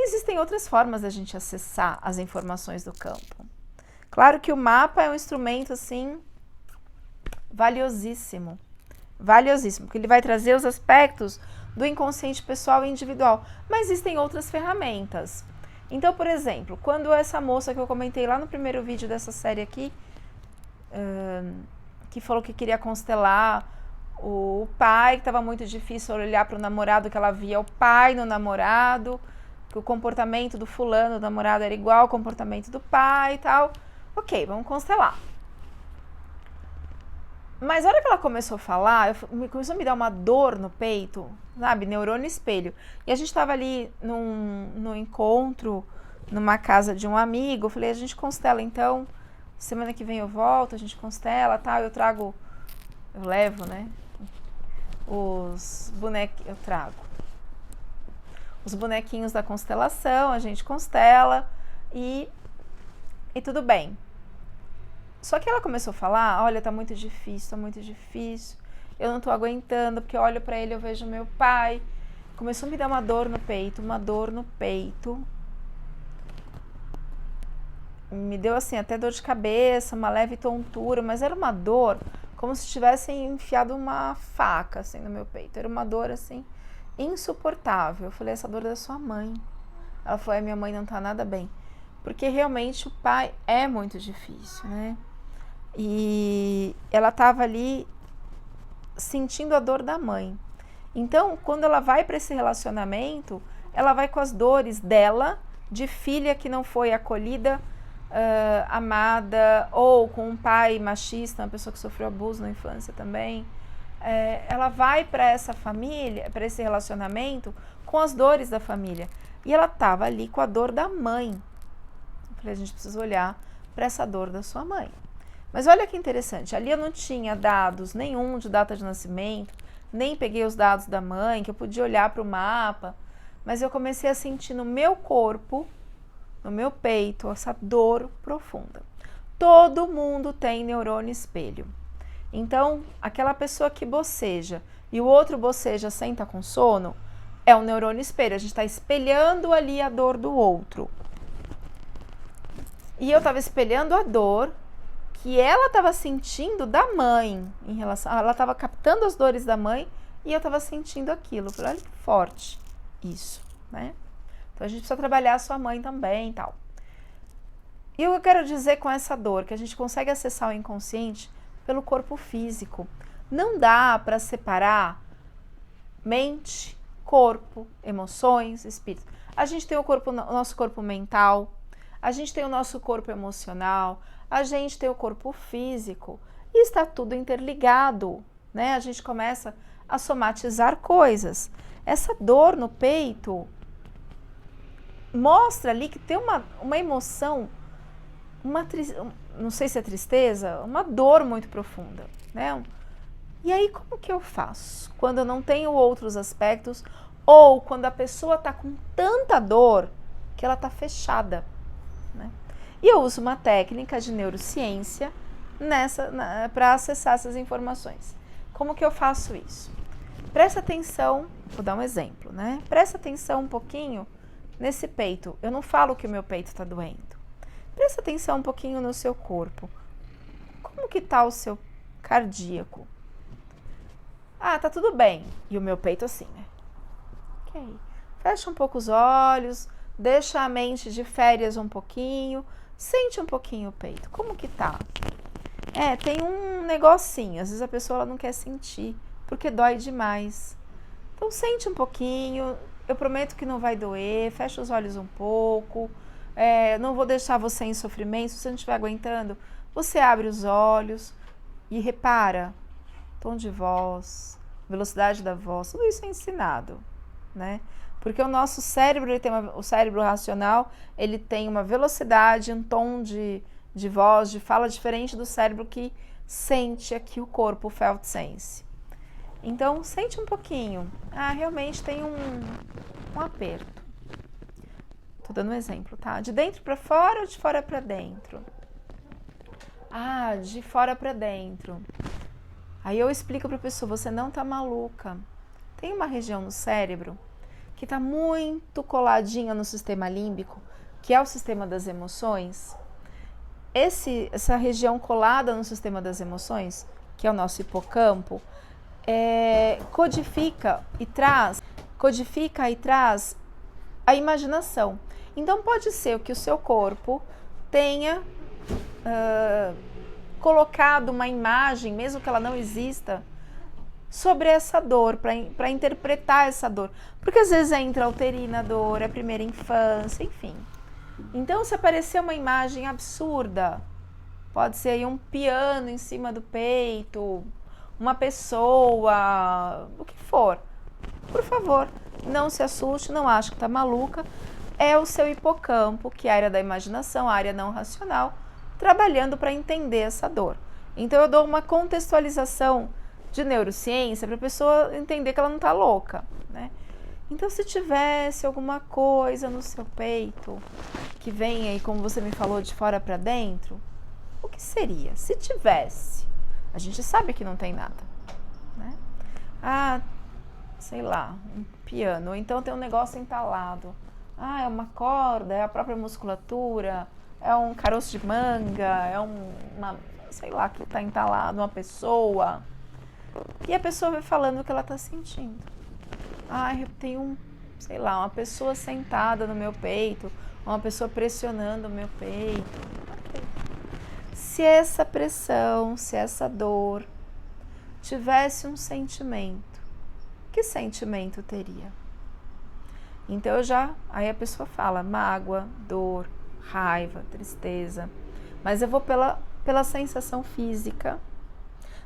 Existem outras formas da gente acessar as informações do campo. Claro que o mapa é um instrumento, assim, valiosíssimo. Valiosíssimo, porque ele vai trazer os aspectos do inconsciente pessoal e individual. Mas existem outras ferramentas. Então, por exemplo, quando essa moça que eu comentei lá no primeiro vídeo dessa série aqui, que falou que queria constelar o pai, que estava muito difícil olhar para o namorado, que ela via o pai no namorado, que o comportamento do fulano, do namorado, era igual ao comportamento do pai e tal. Ok, vamos constelar. Mas a hora que ela começou a falar, começou a me dar uma dor no peito, sabe? Neurônio espelho. E a gente estava ali num encontro, numa casa de um amigo. Eu falei, a gente constela então. Semana que vem eu volto, a gente constela, tal. Eu levo, né? Os bonecos, eu trago os bonequinhos da constelação, a gente constela e tudo bem. Só que ela começou a falar, olha, tá muito difícil, eu não tô aguentando, porque eu olho pra ele, eu vejo meu pai. Começou a me dar uma dor no peito. Me deu assim, até dor de cabeça, uma leve tontura, mas era uma dor como se tivessem enfiado uma faca assim no meu peito. Era uma dor assim insuportável. Eu falei, essa dor é da sua mãe. Ela falou, minha mãe não tá nada bem. Porque realmente o pai é muito difícil, né? E ela tava ali sentindo a dor da mãe. Então, quando ela vai para esse relacionamento, ela vai com as dores dela, de filha que não foi acolhida, amada, ou com um pai machista, uma pessoa que sofreu abuso na infância também. Ela vai para essa família, para esse relacionamento, com as dores da família. E ela estava ali com a dor da mãe. Eu falei, a gente precisa olhar para essa dor da sua mãe. Mas olha que interessante, ali eu não tinha dados nenhum de data de nascimento, nem peguei os dados da mãe, que eu podia olhar para o mapa, mas eu comecei a sentir no meu corpo, no meu peito, essa dor profunda. Todo mundo tem neurônio espelho. Então, aquela pessoa que boceja e o outro boceja sem estar com sono, é um neurônio espelho. A gente está espelhando ali a dor do outro. E eu estava espelhando a dor que ela estava sentindo da mãe, em relação, ela estava captando as dores da mãe e eu estava sentindo aquilo. Eu falei, olha que forte isso, né? Então a gente precisa trabalhar a sua mãe também e tal. E o que eu quero dizer com essa dor, que a gente consegue acessar o inconsciente pelo corpo físico. Não dá para separar mente, corpo, emoções, espírito. A gente tem o nosso corpo mental, a gente tem o nosso corpo emocional, a gente tem o corpo físico e está tudo interligado, né? A gente começa a somatizar coisas. Essa dor no peito mostra ali que tem uma emoção, não sei se é tristeza, uma dor muito profunda, né? E aí como que eu faço? Quando eu não tenho outros aspectos ou quando a pessoa está com tanta dor que ela está fechada, né? E eu uso uma técnica de neurociência para acessar essas informações. Como que eu faço isso? Presta atenção, vou dar um exemplo, né? Presta atenção um pouquinho nesse peito. Eu não falo que o meu peito está doendo. Presta atenção um pouquinho no seu corpo. Como que está o seu cardíaco? Ah, tá tudo bem. E o meu peito assim, né? Ok. Fecha um pouco os olhos, deixa a mente de férias um pouquinho, sente um pouquinho o peito. Como que tá? Tem um negocinho. Às vezes a pessoa ela não quer sentir, porque dói demais. Então sente um pouquinho. Eu prometo que não vai doer. Fecha os olhos um pouco. Não vou deixar você em sofrimento. Se você não estiver aguentando, você abre os olhos e repara tom de voz, velocidade da voz. Tudo isso é ensinado, né? Porque o nosso cérebro, o cérebro racional, ele tem uma velocidade, um tom de voz, de fala diferente do cérebro que sente aqui o corpo, o felt sense. Então, sente um pouquinho. Realmente tem um aperto. Tô dando um exemplo, tá? De dentro para fora ou de fora para dentro? De fora para dentro. Aí eu explico para a pessoa, você não tá maluca. Tem uma região no cérebro que está muito coladinha no sistema límbico, que é o sistema das emoções, essa região colada no sistema das emoções, que é o nosso hipocampo, codifica e traz a imaginação. Então pode ser que o seu corpo tenha colocado uma imagem, mesmo que ela não exista, sobre essa dor, para interpretar essa dor. Porque às vezes é intrauterina a dor, é primeira infância, enfim. Então, se aparecer uma imagem absurda, pode ser aí um piano em cima do peito, uma pessoa, o que for. Por favor, não se assuste, não ache que está maluca. É o seu hipocampo, que é a área da imaginação, a área não racional, trabalhando para entender essa dor. Então, eu dou uma contextualização de neurociência para a pessoa entender que ela não está louca, né? Então, se tivesse alguma coisa no seu peito que vem aí, como você me falou, de fora para dentro, o que seria? Se tivesse, a gente sabe que não tem nada, né? Ah, sei lá, um piano, ou então tem um negócio entalado. Ah, é uma corda, é a própria musculatura, é um caroço de manga, é sei lá, que está entalado, uma pessoa. E a pessoa vai falando o que ela está sentindo. Ah, eu tenho sei lá, uma pessoa sentada no meu peito, uma pessoa pressionando o meu peito. Okay. Se essa pressão, se essa dor tivesse um sentimento, que sentimento teria? Então aí a pessoa fala mágoa, dor, raiva, tristeza, mas eu vou pela sensação física.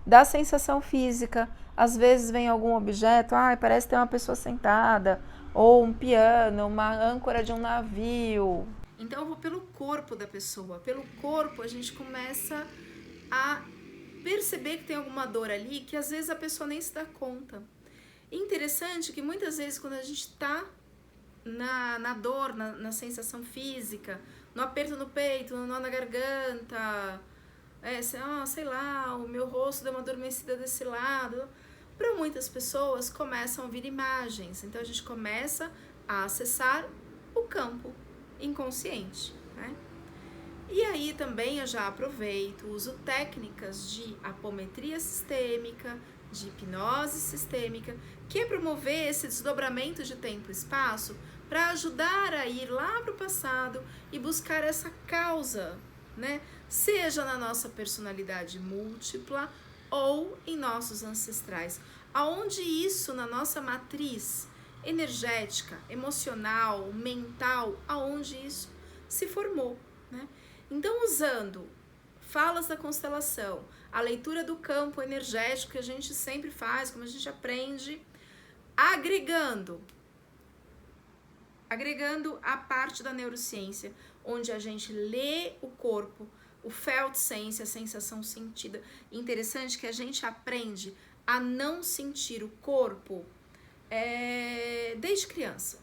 Da sensação física, às vezes vem algum objeto, parece ter uma pessoa sentada, ou um piano, uma âncora de um navio. Então eu vou pelo corpo da pessoa. Pelo corpo a gente começa a perceber que tem alguma dor ali, que às vezes a pessoa nem se dá conta. E interessante que muitas vezes quando a gente está na dor, na sensação física, no aperto no peito, no nó na garganta, sei lá, o meu rosto deu uma adormecida desse lado. Para muitas pessoas começam a vir imagens, então a gente começa a acessar o campo inconsciente, né? E aí também eu já aproveito, uso técnicas de apometria sistêmica, de hipnose sistêmica, que é promover esse desdobramento de tempo e espaço para ajudar a ir lá para o passado e buscar essa causa, né? Seja na nossa personalidade múltipla ou em nossos ancestrais, aonde isso na nossa matriz energética, emocional, mental, aonde isso se formou, né? Então, usando falas da constelação, a leitura do campo energético que a gente sempre faz, como a gente aprende, agregando a parte da neurociência, onde a gente lê o corpo, o felt sense, a sensação sentida. Interessante que a gente aprende a não sentir o corpo desde criança.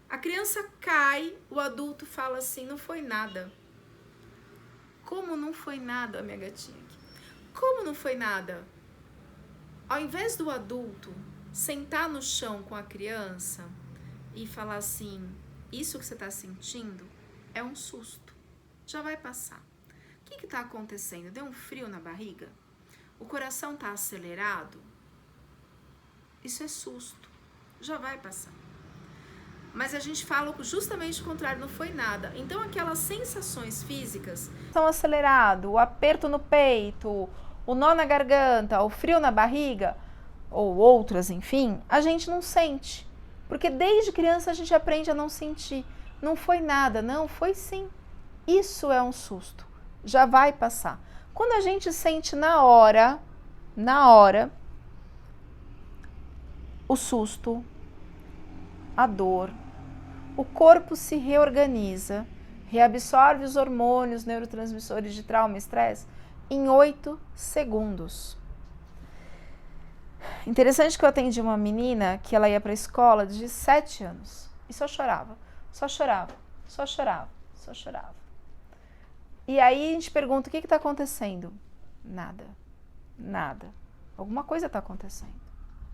A criança cai, o adulto fala assim, não foi nada. Como não foi nada, minha gatinha aqui? Como não foi nada? Ao invés do adulto sentar no chão com a criança e falar assim, isso que você está sentindo é um susto, já vai passar. O que está acontecendo? Deu um frio na barriga? O coração está acelerado? Isso é susto, já vai passar. Mas a gente fala justamente o contrário, não foi nada. Então aquelas sensações físicas estão acelerado, o aperto no peito, o nó na garganta, o frio na barriga, ou outras, enfim, a gente não sente. Porque desde criança a gente aprende a não sentir. Não foi nada, não, foi sim. Isso é um susto, já vai passar. Quando a gente sente na hora, o susto, a dor, o corpo se reorganiza, reabsorve os hormônios, neurotransmissores de trauma e estresse em 8 segundos. Interessante que eu atendi uma menina que ela ia para a escola de 7 anos e só chorava. E aí a gente pergunta, o que está acontecendo? Nada. Alguma coisa está acontecendo.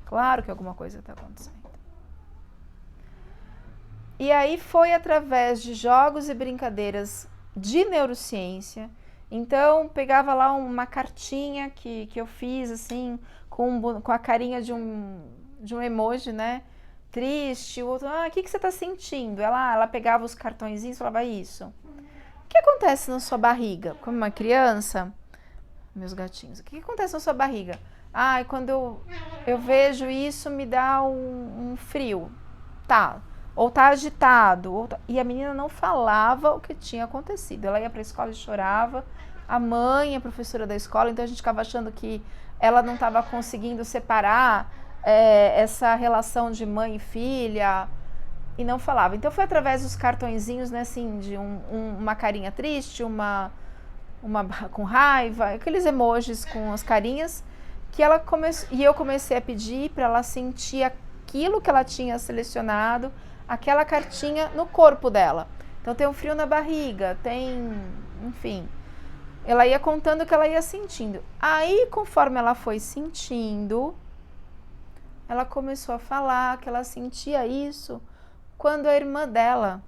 Claro que alguma coisa está acontecendo. E aí foi através de jogos e brincadeiras de neurociência. Então, pegava lá uma cartinha que eu fiz, assim, com a carinha de um emoji, né? Triste, o outro, o que você tá sentindo? Ela pegava os cartõezinhos e falava isso. O que acontece na sua barriga? Como uma criança, meus gatinhos, o que acontece na sua barriga? Quando eu vejo isso, me dá um frio. Tá. Ou tá agitado. E a menina não falava o que tinha acontecido. Ela ia pra escola e chorava. A mãe, a professora da escola, então a gente ficava achando que ela não estava conseguindo separar essa relação de mãe e filha, e não falava. Então foi através dos cartõezinhos, né, assim, de uma carinha triste, uma com raiva, aqueles emojis com as carinhas, que ela começou, e eu comecei a pedir para ela sentir aquilo que ela tinha selecionado, aquela cartinha no corpo dela. Então tem um frio na barriga, enfim, ela ia contando o que ela ia sentindo. Aí, conforme ela foi sentindo, ela começou a falar que ela sentia isso quando a irmã dela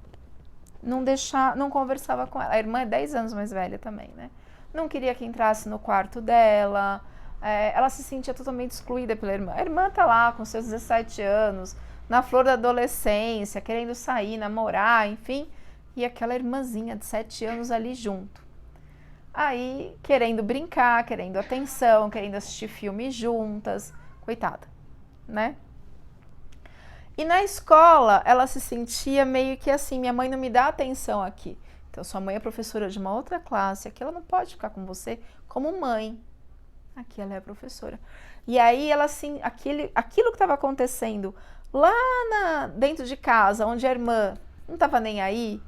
não conversava com ela. A irmã é 10 anos mais velha também, né? Não queria que entrasse no quarto dela. Ela se sentia totalmente excluída pela irmã. A irmã tá lá com seus 17 anos, na flor da adolescência, querendo sair, namorar, enfim. E aquela irmãzinha de 7 anos ali junto. Aí, querendo brincar, querendo atenção, querendo assistir filme juntas. Coitada, né? E na escola, ela se sentia meio que assim, minha mãe não me dá atenção aqui. Então, sua mãe é professora de uma outra classe, aqui ela não pode ficar com você como mãe. Aqui ela é professora. E aí, ela assim, aquilo que estava acontecendo lá dentro de casa, onde a irmã não estava nem aí,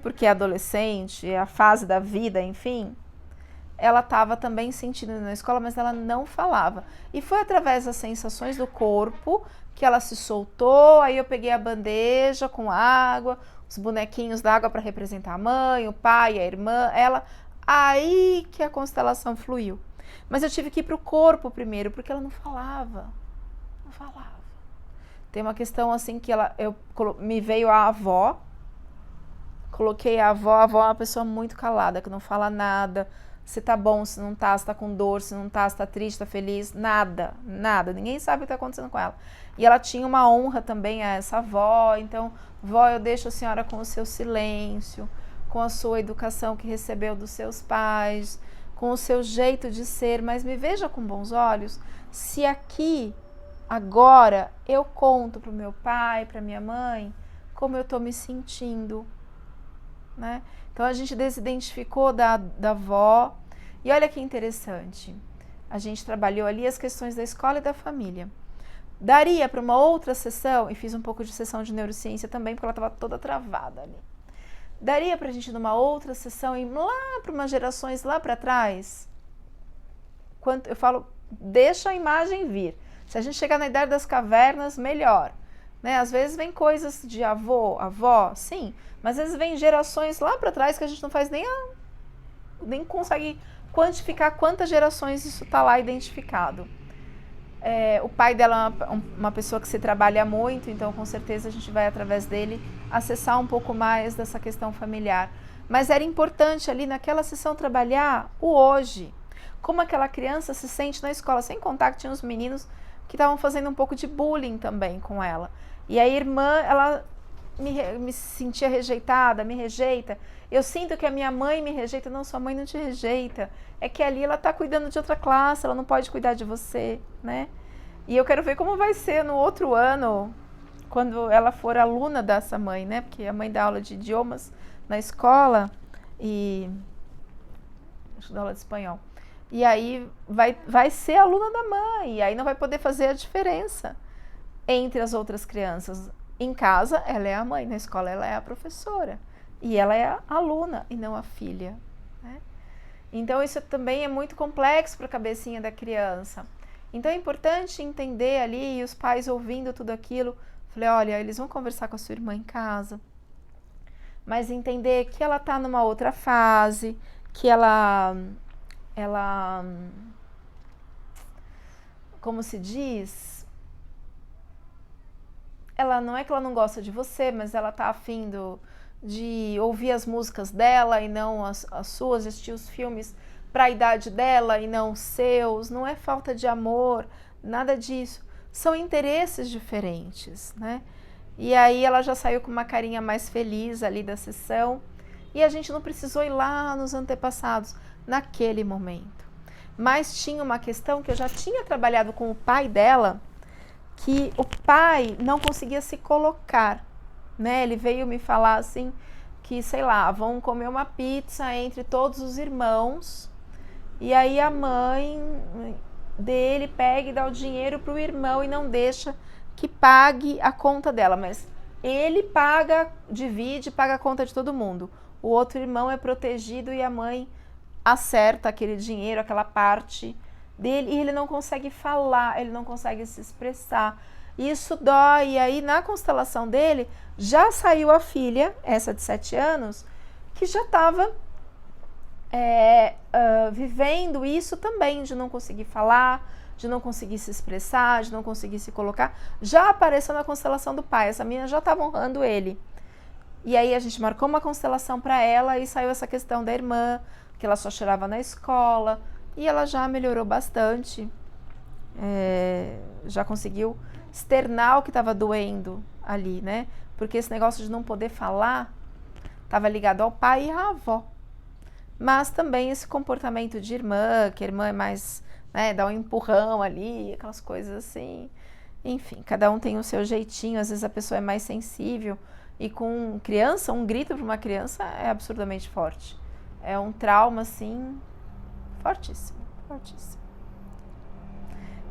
porque é adolescente, é a fase da vida, enfim, ela estava também sentindo na escola, mas ela não falava. E foi através das sensações do corpo que ela se soltou. Aí eu peguei a bandeja com água, os bonequinhos d'água para representar a mãe, o pai, a irmã, ela. Aí que a constelação fluiu. Mas eu tive que ir para o corpo primeiro, porque ela não falava. Não falava. Tem uma questão assim que me veio a avó. Coloquei a avó é uma pessoa muito calada, que não fala nada. Se tá bom, se não tá, se tá com dor, se não tá, se tá triste, tá feliz, nada, nada. Ninguém sabe o que tá acontecendo com ela. E ela tinha uma honra também a essa avó. Então, vó, eu deixo a senhora com o seu silêncio, com a sua educação que recebeu dos seus pais, com o seu jeito de ser, mas me veja com bons olhos. Se aqui, agora, eu conto pro meu pai, pra minha mãe, como eu tô me sentindo, né? Então a gente desidentificou da avó. E olha que interessante, a gente trabalhou ali as questões da escola e da família. Daria para uma outra sessão, e fiz um pouco de sessão de neurociência também, porque ela estava toda travada ali. Daria para a gente numa outra sessão ir lá para umas gerações lá para trás? Eu falo, deixa a imagem vir. Se a gente chegar na idade das cavernas, melhor. Né? Às vezes vem coisas de avô, avó, sim, mas às vezes vem gerações lá para trás que a gente não faz nem consegue quantificar quantas gerações isso está lá identificado. O pai dela é uma pessoa que se trabalha muito, então com certeza a gente vai através dele acessar um pouco mais dessa questão familiar. Mas era importante ali naquela sessão trabalhar o hoje, como aquela criança se sente na escola, sem contar que tinha uns meninos que estavam fazendo um pouco de bullying também com ela. E a irmã, ela me sentia rejeitada, me rejeita. Eu sinto que a minha mãe me rejeita. Não, sua mãe não te rejeita. É que ali ela está cuidando de outra classe, ela não pode cuidar de você, né? E eu quero ver como vai ser no outro ano, quando ela for aluna dessa mãe, né? Porque a mãe dá aula de idiomas na escola e acho que dá aula de espanhol. E aí vai ser aluna da mãe, e aí não vai poder fazer a diferença entre as outras crianças. Em casa, ela é a mãe, na escola ela é a professora. E ela é a aluna e não a filha, né? Então isso também é muito complexo para a cabecinha da criança. Então é importante entender ali, e os pais ouvindo tudo aquilo, falei, olha, eles vão conversar com a sua irmã em casa, mas entender que ela está numa outra fase, que ela, como se diz, ela não é que ela não gosta de você, mas ela tá afim de ouvir as músicas dela e não as suas, assistir os filmes para a idade dela e não os seus. Não é falta de amor, nada disso. São interesses diferentes, né? E aí ela já saiu com uma carinha mais feliz ali da sessão e a gente não precisou ir lá nos antepassados naquele momento. Mas tinha uma questão que eu já tinha trabalhado com o pai dela, que o pai não conseguia se colocar, né? Ele veio me falar assim que, sei lá, vão comer uma pizza entre todos os irmãos e aí a mãe dele pega e dá o dinheiro pro irmão e não deixa que pague a conta dela, mas ele paga, divide, paga a conta de todo mundo. O outro irmão é protegido e a mãe acerta aquele dinheiro, aquela parte dele, e ele não consegue falar, ele não consegue se expressar. Isso dói. E aí na constelação dele já saiu a filha, essa de 7 anos, que já estava vivendo isso também, de não conseguir falar, de não conseguir se expressar, de não conseguir se colocar. Já apareceu na constelação do pai, essa menina já estava honrando ele. E aí a gente marcou uma constelação para ela e saiu essa questão da irmã, que ela só chorava na escola, e ela já melhorou bastante, já conseguiu externar o que estava doendo ali, né? Porque esse negócio de não poder falar estava ligado ao pai e à avó. Mas também esse comportamento de irmã, que a irmã é mais, né, dá um empurrão ali, aquelas coisas assim. Enfim, cada um tem o seu jeitinho, às vezes a pessoa é mais sensível. E com criança, um grito para uma criança é absurdamente forte. É um trauma, assim, fortíssimo, fortíssimo.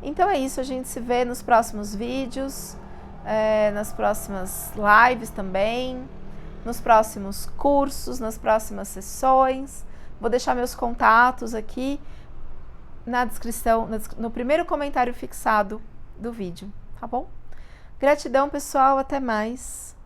Então é isso, a gente se vê nos próximos vídeos, nas próximas lives também, nos próximos cursos, nas próximas sessões. Vou deixar meus contatos aqui na descrição, no primeiro comentário fixado do vídeo, tá bom? Gratidão, pessoal, até mais.